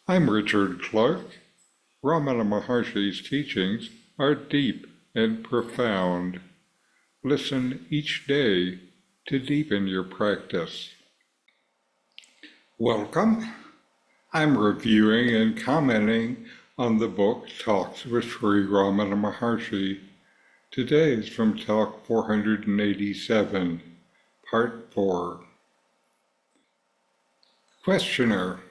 I'm Richard Clarke. Ramana Maharshi's teachings are deep and profound. Listen each day to deepen your practice. Welcome. I'm reviewing and commenting on the book Talks with Sri Ramana Maharshi. Today is from Talk 487, Part 4. Questioner.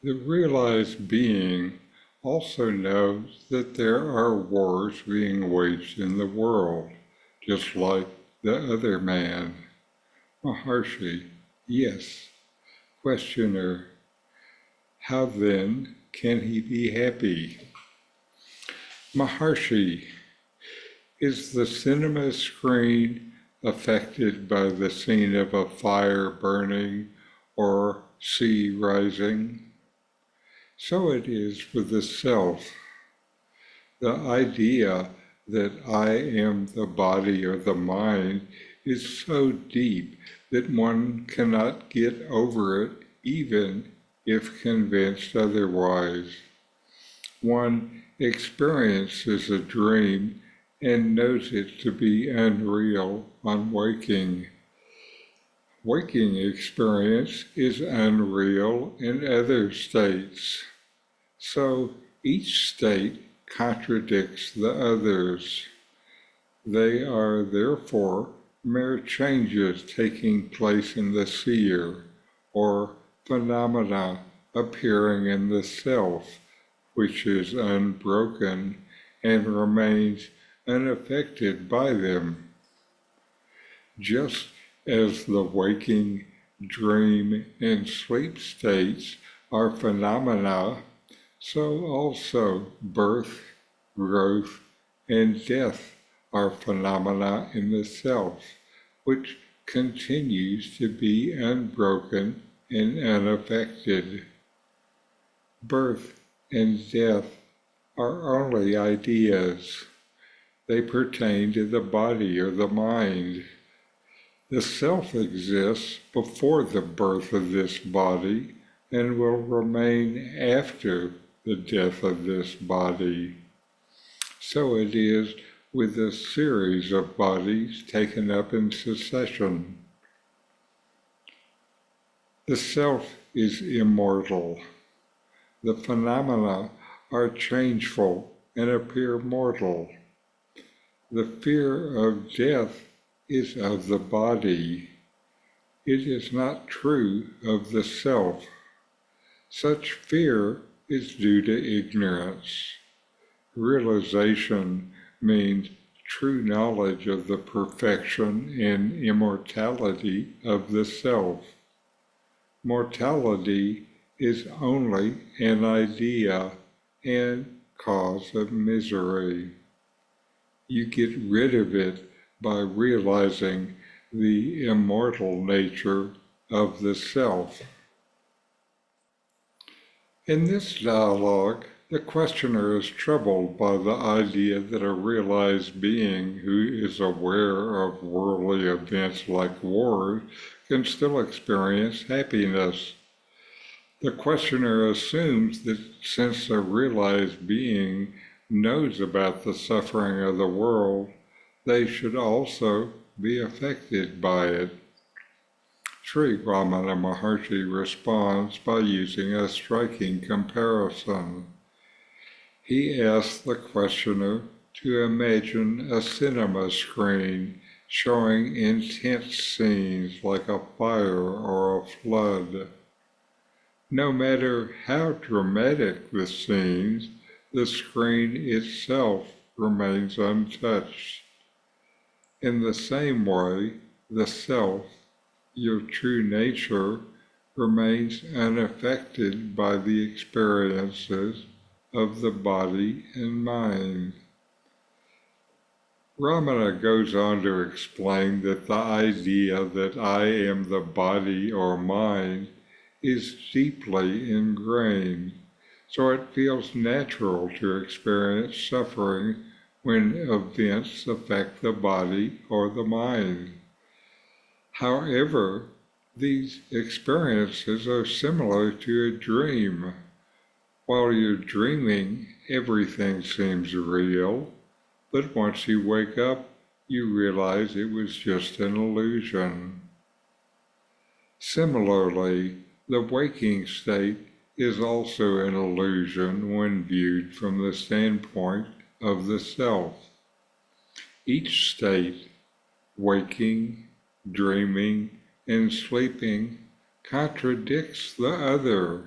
The realized being also knows that there are wars being waged in the world, just like the other man. Maharshi. Yes. Questioner. How then can he be happy? Maharshi. Is the cinema screen affected by the scene of a fire burning or sea rising? So it is with the self. The idea that I am the body or the mind is so deep that one cannot get over it even if convinced otherwise. One experiences a dream and knows it to be unreal on waking. Waking experience is unreal in other states. So each state contradicts the others. They are therefore mere changes taking place in the seer, or phenomena appearing in the self, which is unbroken and remains unaffected by them. Just as the waking, dream, and sleep states are phenomena, so also birth, growth, and death are phenomena in the self, which continues to be unbroken and unaffected. Birth and death are only ideas. They pertain to the body or the mind. The self exists before the birth of this body and will remain after the death of this body. So it is with a series of bodies taken up in succession. The self is immortal. The phenomena are changeful and appear mortal. The fear of death is of the body. It is not true of the self. Such fear is due to ignorance. Realization means true knowledge of the perfection and immortality of the self. Mortality is only an idea and cause of misery. You get rid of it by realizing the immortal nature of the self. In this dialogue, the questioner is troubled by the idea that a realized being who is aware of worldly events like wars can still experience happiness. The questioner assumes that since a realized being knows about the suffering of the world, they should also be affected by it. Sri Ramana Maharshi responds by using a striking comparison. He asks the questioner to imagine a cinema screen showing intense scenes like a fire or a flood. No matter how dramatic the scenes, the screen itself remains untouched. In the same way, the self, your true nature, remains unaffected by the experiences of the body and mind. Ramana goes on to explain that the idea that I am the body or mind is deeply ingrained, so it feels natural to experience suffering when events affect the body or the mind. However, these experiences are similar to a dream, While you're dreaming, everything seems real, but once you wake up, you realize it was just an illusion. Similarly, the waking state is also an illusion when viewed from the standpoint of the self. Each state, waking, dreaming, and sleeping, contradicts the other,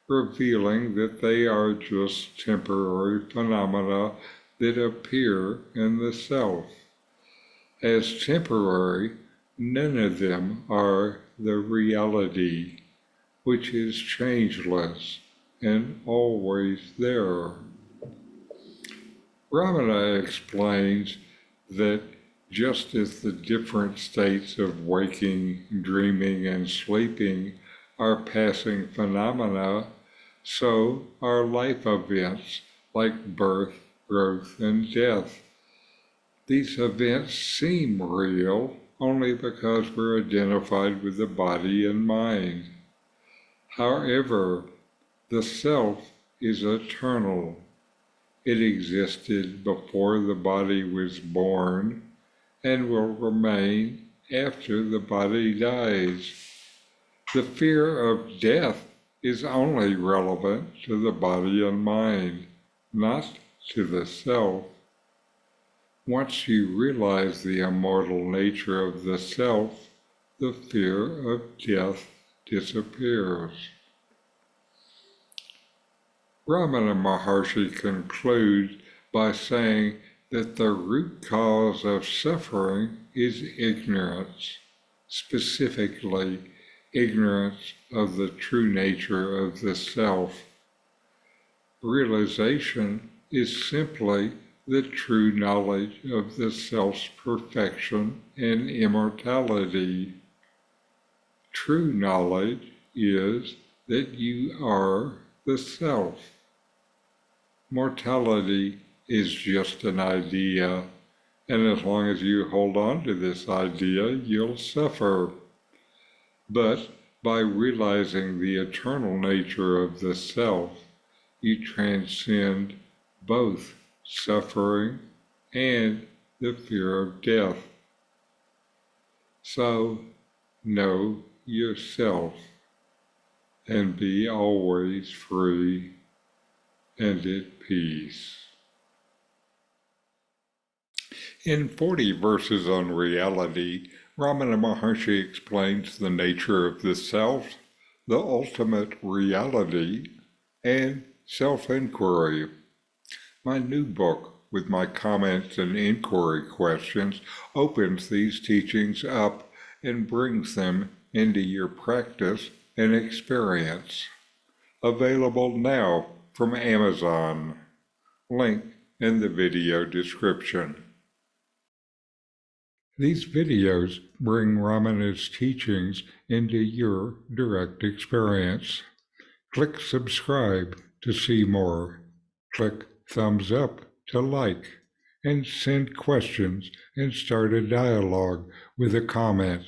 revealing that they are just temporary phenomena that appear in the self. As temporary, none of them are the reality, which is changeless and always there. Ramana explains that just as the different states of waking, dreaming, and sleeping are passing phenomena, so are life events like birth, growth, and death. These events seem real only because we're identified with the body and mind. However, the self is eternal. It existed before the body was born and will remain after the body dies. The fear of death is only relevant to the body and mind, not to the self. Once you realize the immortal nature of the self, the fear of death disappears. Ramana Maharshi concludes by saying that the root cause of suffering is ignorance, specifically ignorance of the true nature of the self. Realization is simply the true knowledge of the self's perfection and immortality. True knowledge is that you are the self. Mortality is just an idea, and as long as you hold on to this idea, you'll suffer. But by realizing the eternal nature of the self, you transcend both suffering and the fear of death. So, know yourself and be always free and at peace. In 40 Verses on Reality, Ramana Maharshi explains the nature of the self, the ultimate reality, and self-inquiry. My new book, with my comments and inquiry questions, opens these teachings up and brings them into your practice and experience. Available now from Amazon. Link in the video description. These videos bring Ramana's teachings into your direct experience. Click subscribe to see more. Click thumbs up to like, and send questions and start a dialogue with a comment.